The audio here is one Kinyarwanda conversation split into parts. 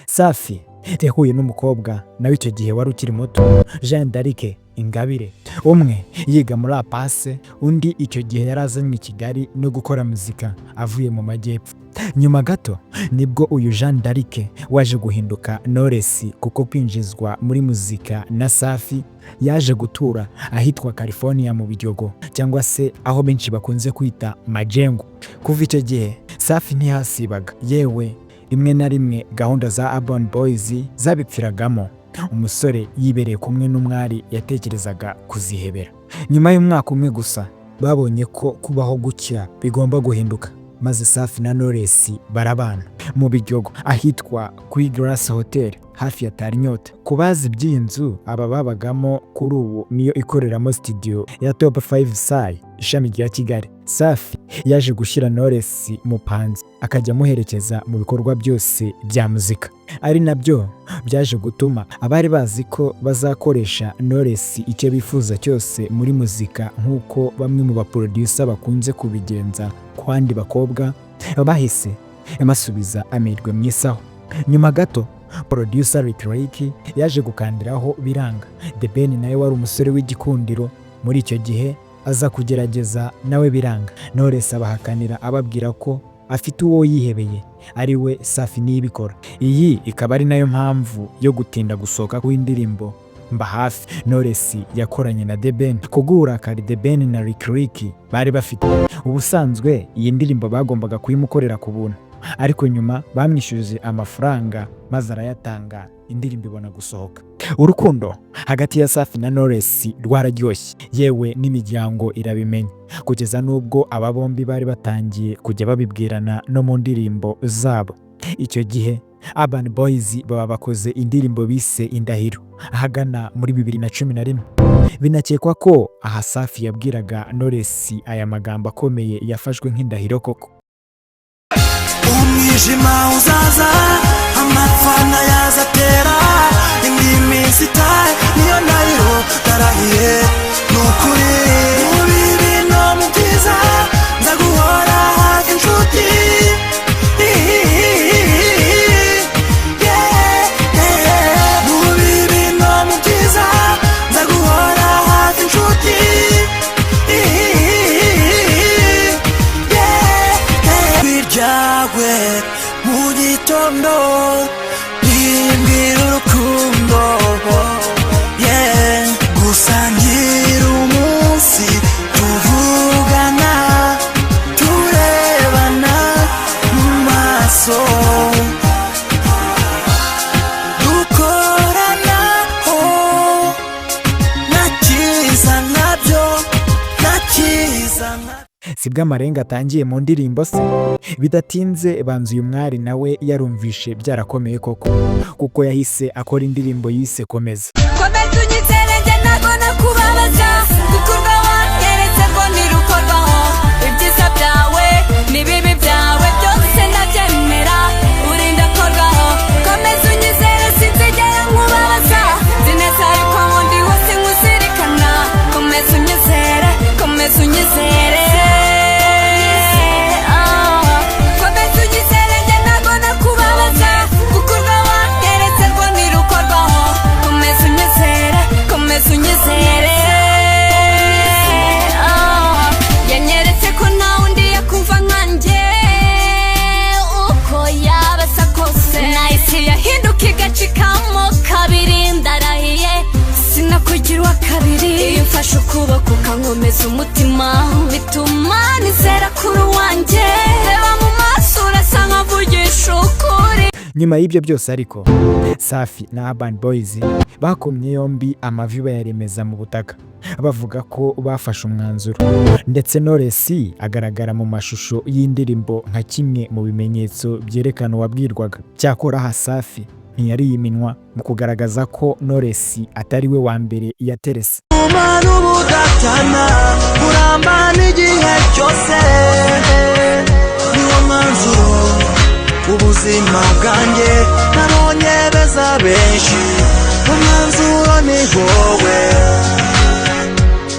Safi yahuye n'umukobwa nawe icyo gihe wari ukiri muto, Jean d'Arc Ingabire, umwe yiga muri apase, undi icyo gihe yarazanywe i Kigali no gukora muzika avuye mu majyepfo. Nyuma gato nibwo uyu Jean d'Arc waje guhinduka Knowless, kuko kwinjizwa muri muzika na Safi yaje gutura ahitwa California mu Biryogo, cyangwa se aho benshi bakunze kwita Majengo. Kuva icyo gihe Safi ntihasibaga, yewe rimwe na rimwe gahunda za Urban Boys zabipfiragamo, umusore yibereye kumwe n'umwari yatekerezaga kuzihebera. Nyuma y'umwaka umwe gusa babonye ko kubaho gutya bigomba guhinduka, maze Safi na Knowless barabana mu Biryogo ahitwa kuri Grass Hotel hafi ya Tarinyota. Kubazi by'iyi nzu aba babagamo kuri ubu niyo ikoreramo studio ya Top 5 Sai ishami rya Kigali. Safi yaje gushyira Knowless mu panzi, akajya amuherekeza mu bikorwa byose bya muzika, ari nabyo byaje gutuma abari bazi ko bazakoresha Knowless icyo bifuza cyose muri muzika, nk'uko bamwe mu baproducer bakunze kubigenza ku bandi bakobwa, bahise basubiza amerwe mu isaho. Nyuma gato producer Rick yaje gukandiraho biranga. The Ben nawe wari umusore w'igikundiro muri icyo gihe aza kugerageza nawe biranga. Knowless abahakanira ababwira ko afite uwo yihebeye ari we Safi nibikora. Iyi ikaba ari nayo mpamvu yo gutinda gusohoka kw'indirimbo Mba Hafi Knowless yakoranye na The Ben. Kugura kari The Ben na Rick bari bafite. Ubusanzwe iyi ndirimbo bagombaga kuyimukorera ku buntu, ariko nyuma bamwishyuje amafaranga maze arayatanga, indirimbo ibona gusohoka. Urukundo hagati ya Safi na Knowless rwararyoshye, yewe n'imiryango irabimenya, kugeza n'ubwo aba bombi bari batangiye kujya babibwirana no mu ndirimbo zabo. Icyo gihe Urban Boys baba bakoze indirimbo bise Indahiro ahagana muri 2011. Binakekwa ko aha Safi yabwiraga Knowless aya magambo akomeye yafashwe nk'indahiro koko. Umwijima uzaza, amapfana yazatera, indimi zitaye niyo ndahiro ndarahiye. Nukuri mu bibi no mu byiza nzaguhora hafi inshuti. Mu bibi no mu byiza nzaguhora hafi inshuti. Twabyibagiwe mu gitondo imbwira urukundo, gusangira umunsi tuvugana turebana mu maso, dukoranaho nakiza nabyo nakiza. Sibwo amarenga atangiye mu ndirimbo se. Bidatinze banzu uyu mwari nawe yarumvishe byarakomeye koko, kuko yahise akora indirimbo yise Komeza. Komeza unyizerenge ntabwo nakubabaza, gukurwa wanyeretse ko ntirukorwaho, ibyiza byawe n'ibibi byawe byose ndabyemera, urinda korwaho. Komeza unyizere sinzigera nkubabaza, nzi neza yuko wundi wose nkuzirikana. Komeza unyizere, komeza unyizere. Yanyeretse ko nta wundi yakumva nkanjye uko yabasa kose, nahise yahinduka igacikamo kabiri. Ndarahiye sinakugira uwa kabiri, iyo mfashe ukuboko ukankomeza umutima bituma nizera kuri wanjye. Reba mu maso urasa nkavugisha ukuri. Nyuma y'ibyo byose ariko Safi na Urban Boys bakomye yombi amavi bayaremeza mu butaka, bavuga ko bafashe umwanzuro, ndetse Knowless agaragara mu mashusho y'indirimbo nka kimwe mu bimenyetso byerekana uwabwirwaga. Cyakora aha Safi ntiyari yiminwa mu kugaragaza ko Knowless atari we wa mbere yaterese. Umwana ubudatana uramba n'igihe cyose, niwo mwanzuro ubuzima bwanjye nabonye beza benshi. Umwanzuro ni wowe,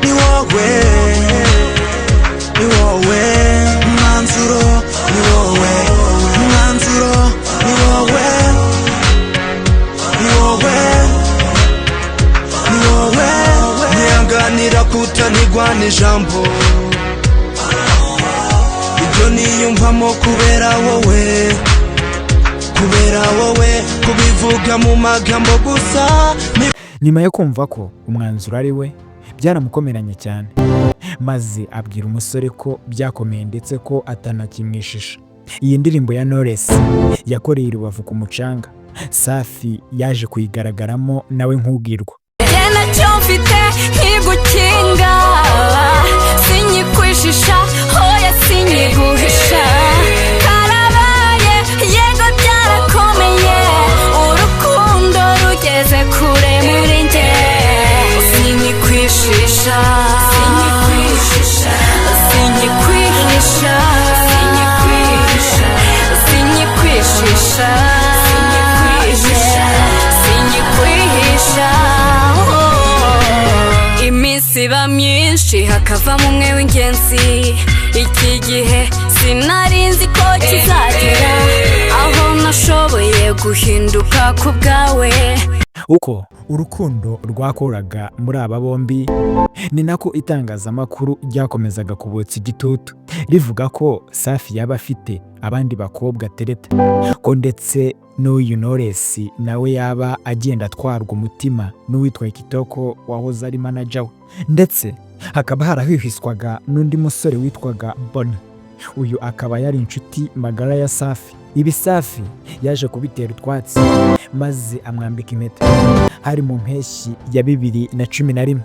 ni wowe, ni wowe. Umwanzuro ni wowe, umwanzuro ni wowe. haranira kutanigwa n'ijambo, ibyo niyumvamo kubera wowe, kubivuga mu magambo gusa. Nyuma yo kumva ko umwanzuro ari we, byaramukomeranye cyane, maze abwira umusore ko byakomeye ndetse ko atanakimwishisha. Iyi ndirimbo ya Knowless yakoreye i Rubavu ku mucanga, Safi yaje kuyigaragaramo nawe nk'ubwirwa. Ntacyo mfite nkigukinga, sinyikwishisha hoya sinyiguhisha, karabaye yego byarakomeye, urukundo rugeze kure muri njye, sinyikwishisha, sinyikwishisha, sinyikwishisha, sinyikwishisha, sinyikwishisha. Iminsi iba myinshi hakavamo umwe w'ingenzi, iki gihe sinarinzi ko kizagera aho nashoboye guhinduka ku bwawe. Uko urukundo rwakoraga muri aba bombi, ni nako itangazamakuru ryakomezaga kubotsa igitutu rivuga ko Safi yaba afite abandi bakobwa atereta, ko ndetse n'uyu Knowless nawe yaba agenda atwarwa umutima n'uwitwa Kitoko wahoze ari manager we, ndetse hakaba harahwihiswaga n'undi musore witwaga Boni. Uyu akaba yari inshuti magara ya Safi. Ibi Safi yaje kubitera utwatsi maze amwambika impeta hari mu mpeshyi ya 2011,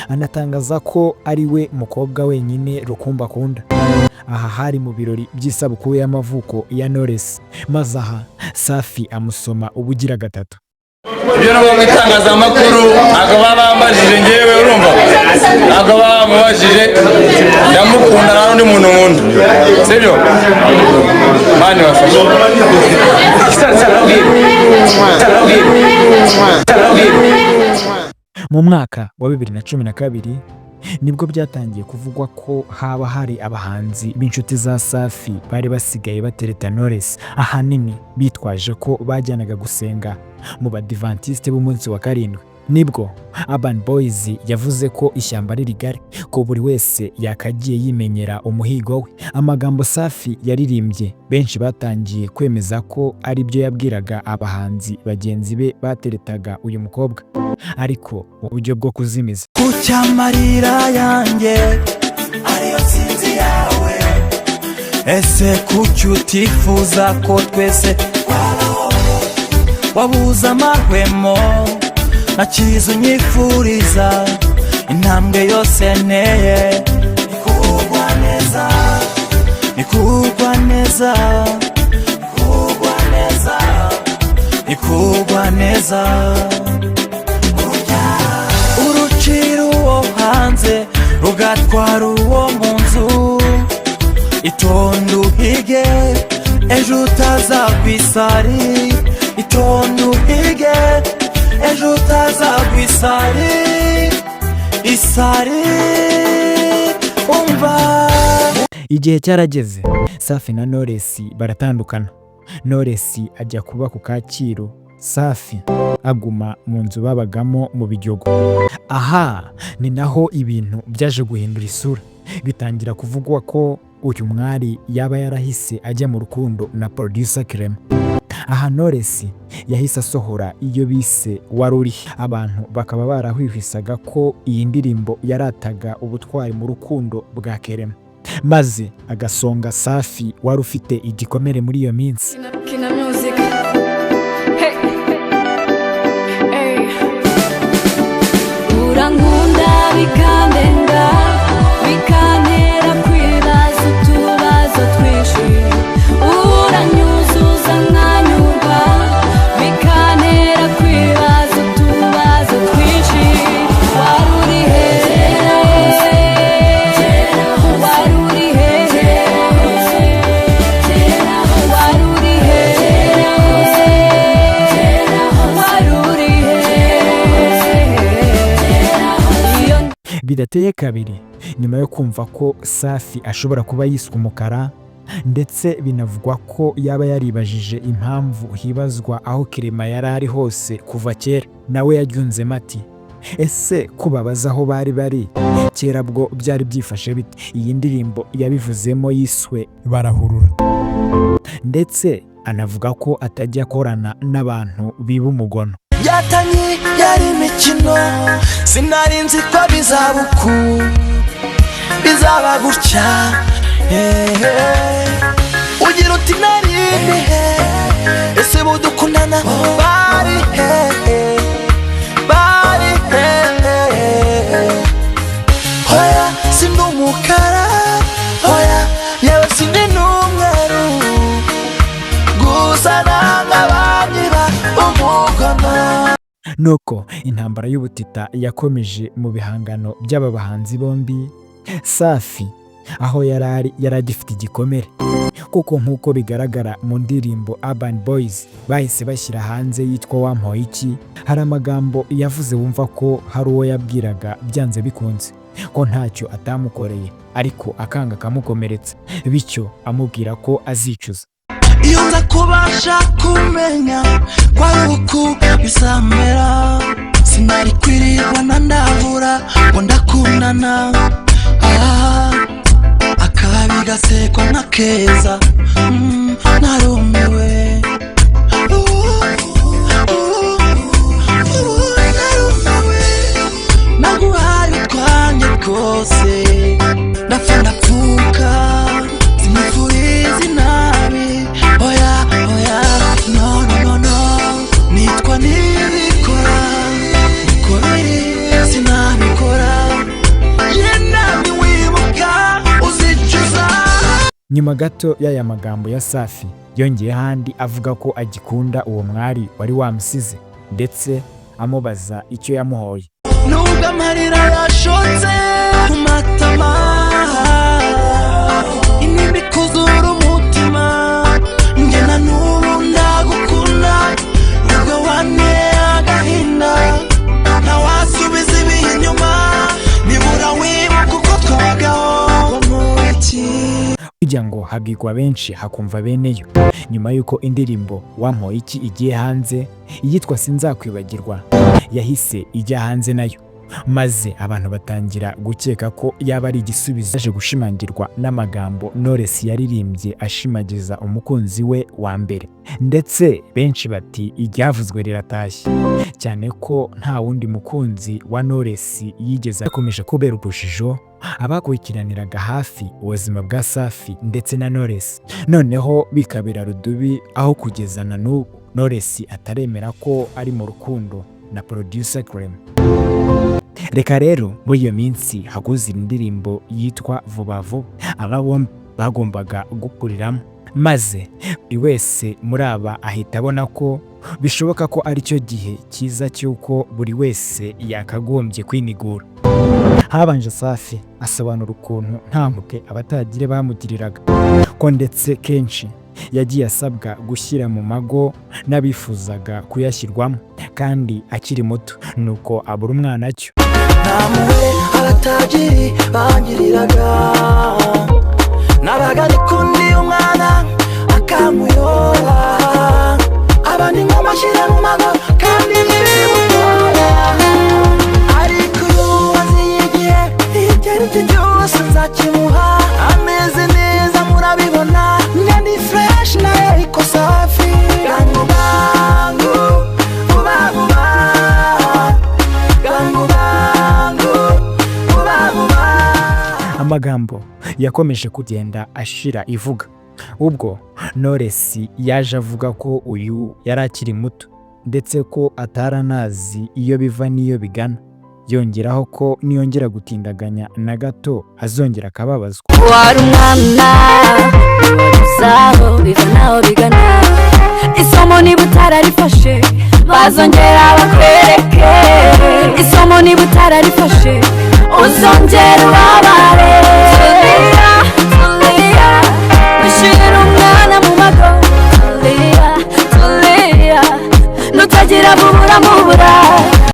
anatangaza ko ari we mukobwa wenyine rukumbi akunda. Aha hari mu birori by'isabukuru y'amavuko ya Knowless, maze aha Safi amusoma ubugira gatatu. Ibyo nabo mu itangazamakuru ntabwo bambajije ngewe, urumva, ntabwo bamubajije, ndamukunda nta n'undi muntu nkunda, sibyo mani wafashe. Mu mwaka wa 2012 nibwo byatangiye kuvugwa ko haba hari abahanzi b'inshuti za Safi bari basigaye batereta Knowless, ahanini bitwaje ko bajyanaga gusenga mu badivantiste b'umunsi wa karindwi. Nibwo Urban Boys yavuze ko ishyamba ari rigari, ko buri wese yakagiye yimenyera umuhigo we. Amagambo Safi yaririmbye benshi batangiye kwemeza ko ari byo yabwiraga abahanzi bagenzi be bateretaga uyu mukobwa, ariko uburyo bwo kuzimiza. Kucyamarira yanjye ariyo sinzi yawe, ese kuki utifuza ko twese twabaho, wabuze amahwemo nakiza unyifuriza, intambwe yose nteye nikugwa neza, nikugwa neza, nikugwa neza, nikugwa neza. Urucira uwo hanze rugatwara uwo mu nzu, itonde uhige ejo utazagwisari, itonde uhige ejo utazagwisari, isari umva. Igihe cyarageze, Safi na Knowless baratandukana. Knowless ajya kuba ku Kacyiru, Safi aguma mu nzu babagamo mu Biryogo. Aha ni naho ibintu byaje guhindura isura, bitangira kuvugwa ko uyu mwari yaba yarahise ajya mu rukundo na producer Reba. Aha Knowless yahise asohora iyo bise Wari. Abantu bakaba barahwihisaga ko iyi ndirimbo yarataga ubutwari mu rukundo bwa Reba, maze agasonga Safi wari ufite igikomere muri iyo minsi. Urankunda bikandenga, bikantera kwibaza utubazo twinshi, uranyuzuza nkanyurwa, bikantera kwibaza utubazo twinshi. Wari uri hehe, wari uri hehe, wari uri hehe, wari uri hehe. Bidateye kabiri, nyuma yo kumva ko Safi ashobora kuba yiswe umukara, ndetse binavugwa ko yaba yaribajije impamvu hibazwa aho Reba yari ari hose kuva kera, nawe yaryunzemo ati ese kubabaza aho bari bari kera bwo byari byifashe bite? Iyi ndirimbo yabivuzemo yiswe barahurura, ndetse anavuga ko atajya akorana n'abantu biba umugono. Byatangiye yari imikino, sinari nzi ko bizaba gutya. Ugira uti nari ibihe, ese budukundana bari hoya sindi umukara, hoya yewe sindi n'umweru, gusa nanga banyiba umugono. Nuko intambara y'ubutita yakomeje mu bihangano by'aba bahanzi bombi. Safi aho yari agifite igikomere, kuko nk'uko bigaragara mu ndirimbo Urban Boys bahise bashyira hanze yitwa Wampoye iki, hari amagambo yavuze wumva ko hari uwo yabwiraga byanze bikunze ko ntacyo atamukoreye, ariko akanga akamukomeretsa, bityo amubwira ko azicuza. Iyo nza kubasha kumenya kwa uku bisamera, sinari kwirirwa ndabura ngo ndakundana. Akabi gasekwa nka keza, narumiwe. Naguhaye utwanjye rwose, ndapfa ndapfuka, sinifuriza inabi. Oya oya no, nitwa nibikora, uko biri sinabikora. Nyuma gato y'aya magambo ya Safi yongeye handi avuga ko agikunda uwo mwari wari wamusize, ndetse amubaza icyo yamuhoye. Nubwo amarira yashotse ku matama, intimba ikuzura umutima, njye na n'ubu ndagukunda, ubwo wanteye agahinda, ntawasubiza ibihe inyuma, nibura wibuka uko twabagaho mu iki. Kugira ngo habwirwa benshi hakumva beneyo. Nyuma y'uko indirimbo Wampoye iki igiye hanze, iyitwa Sinzakwibagirwa yahise ijya hanze nayo, maze abantu batangira gukeka ko yaba ari igisubizo yaje gushimangirwa n'amagambo Knowless yaririmbye ashimagiza umukunzi we wa mbere, ndetse benshi bati iryavuzwe riratashye, cyane ko nta wundi mukunzi wa Knowless yigeze akomeje kubera urujijo abakurikiraniraga hafi ubuzima bwa Safi ndetse na Knowless. Noneho bikabira rudubi, aho kugeza na n'ubu Knowless ataremera ko ari mu rukundo na producer Reba. Reka rero muri iyo minsi haguze indirimbo yitwa Vuba Vuba aba bombi bagombaga gukuriramo, maze buri wese muri aba ahita abona ko bishoboka ko ari cyo gihe cyiza cy'uko buri wese yakagombye kwinigura. Habanje Safi asobanura ukuntu nta mpuhwe abatagire bamugiriraga, ko ndetse kenshi yagiye asabwa gushyira mu mago n'abifuzaga kuyashyirwamo kandi akiri muto, nuko abura umwana cyo. Namwe abatagiri bangiriraga, nabaga nikundi umwana akamuyora, abandi nk'amashyira mu mago kandi ntibimutora. Ariko uyu waziyigiye ibyo ari byo byose nzakimuha, ameze neza murabibona, ndi fresh nawe ariko Safi. Gangu gangu vuba vuba, gangu gangu vuba vuba. Amagambo yakomeje kugenda ashira ivuga, ubwo Knowless yaje avuga ko uyu yari akiri muto, ndetse ko ataranazi iyo biva n'iyo bigana, yongeraho ko niyongera gutindaganya na gato azongera akababazwa. wari umwana uzaho biva naho bigana, isomo niba utararifashe bazongera bakwereke, isomo niba utararifashe uzongera ubabare. Tulia, ushyira umwana mu mago, tulia, nutagira bubura mubura.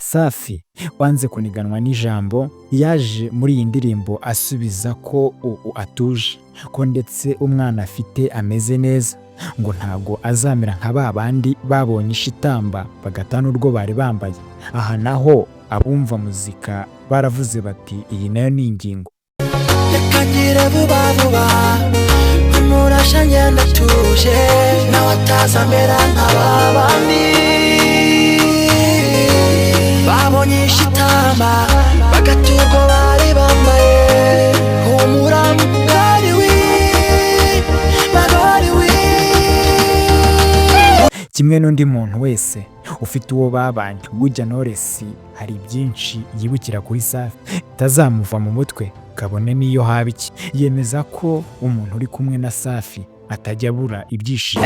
Safi wanze kuniganwa n'ijambo yaje muri iyi ndirimbo asubiza ko atuje, ko ndetse umwana afite ameze neza, ngo ntabwo azamera nka ba bandi babonye ishitamba bagatana urwo bari bambaye. Aha naho abumva muzika baravuze bati iyi nayo ni ingingo. Reka ngire vuba vuba umurasha ngenda tuje nawe atazamera nk'ababandi babonye ishitamba bagaturwa bari bambaye humura bagariwe. Kimwe n'undi muntu wese ufite uwo babanye, burya Knowless hari byinshi yibukira kuri Safi tazamuva mu mutwe kabone niyo haba iki. Yemeza ko umuntu uri kumwe na Safi atajya abura ibyishimo.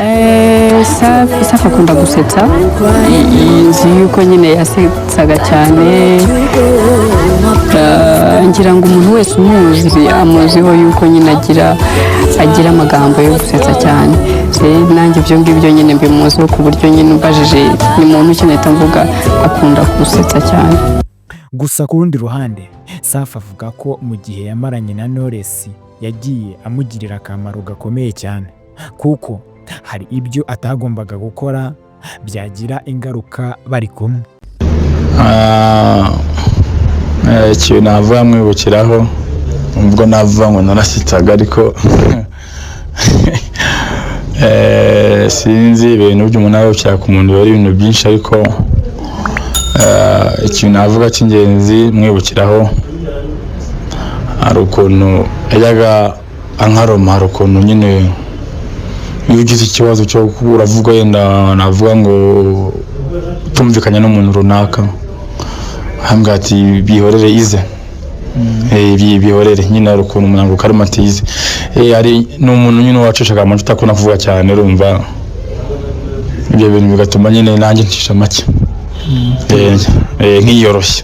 Safi akunda gusetsa, nzi yuko nyine yasetsaga cyane, ngira ngo umuntu wese umuzi amuziho yuko nyine agira amagambo yo gusetsa cyane. Nanjye ibyo ngibyo nyine mbimuziho ku buryo nyine ubajije ni muntu ukeneye mvuga akunda gusetsa cyane. Gusa ku rundi ruhande Safi avuga ko mu gihe yamaranye na Knowless yagiye amugirira akamaro gakomeye cyane, kuko hari ibyo atagombaga gukora byagira ingaruka bari kumwe. Ikintu navuga mwibukiraho ubwo navuga ngo narasitaga ariko sinzi ibintu by'umuntu yabukira ku muntu bari ibintu byinshi, ariko ikintu navuga cy'ingenzi mwibukiraho hari ukuntu yajyaga ankaroma, hari ukuntu nyine iyo ugize ikibazo cyo uravuga yenda navuga ngo tumvikanye n'umuntu runaka hambwa ati bihorere ize bihorere nyine hari ukuntu umuntu ngo karuma atize ari n'umuntu nyine wacishaka amacuta ko navuga cyane urumva ibyo bintu bigatuma nyine nanjye ncisha make nkiyoroshye.